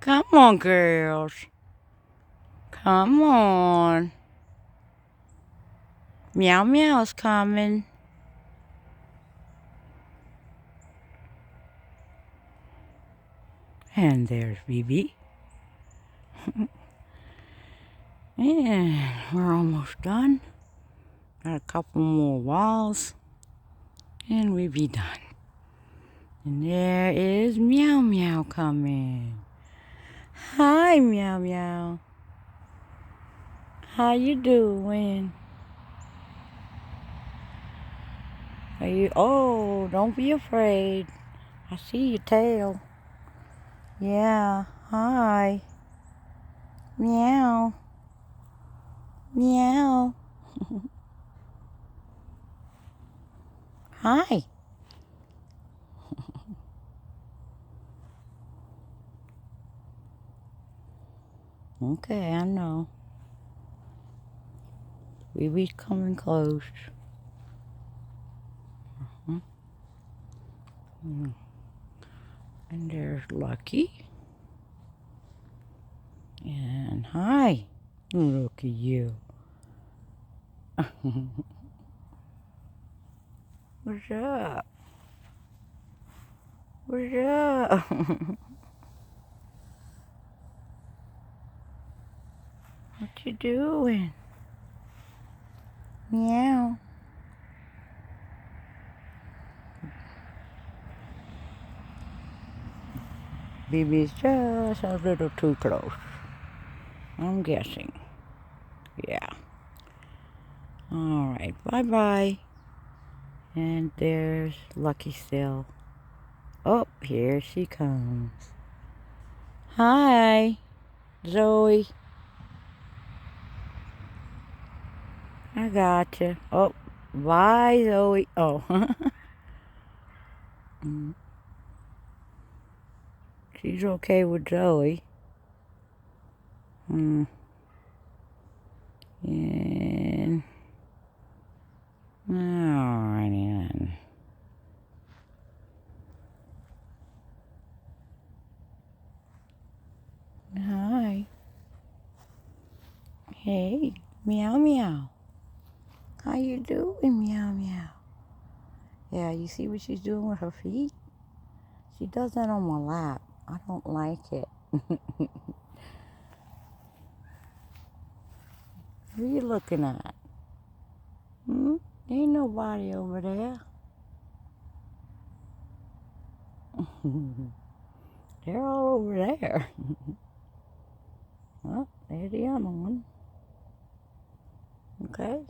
Come on, girls. Come on. Meow Meow's coming. And there's BB. And we're almost done. Got a couple more walls. And we'll be done. And there is Meow Meow coming. Hi, Meow Meow. How you doing? Are you? Oh, don't be afraid. I see your tail. Yeah. Hi. Meow. Meow. Hi. Okay, I know. We be coming close. And there's Lucky. And hi. Look at you. What's up? What's up? What you doing? Meow. Baby's just a little too close. I'm guessing. Yeah. Alright, bye-bye. And there's Lucky still. Oh, here she comes. Hi, Zoe. I gotcha. Oh, bye, Zoe. Oh. She's okay with Zoe. And alrighty then. Hi. Hey, Meow Meow. How you doing, Meow Meow? Yeah, you see what she's doing with her feet? She does that on my lap. I don't like it. Who you looking at? Ain't nobody over there. They're all over there. Oh, there's the other one. Okay.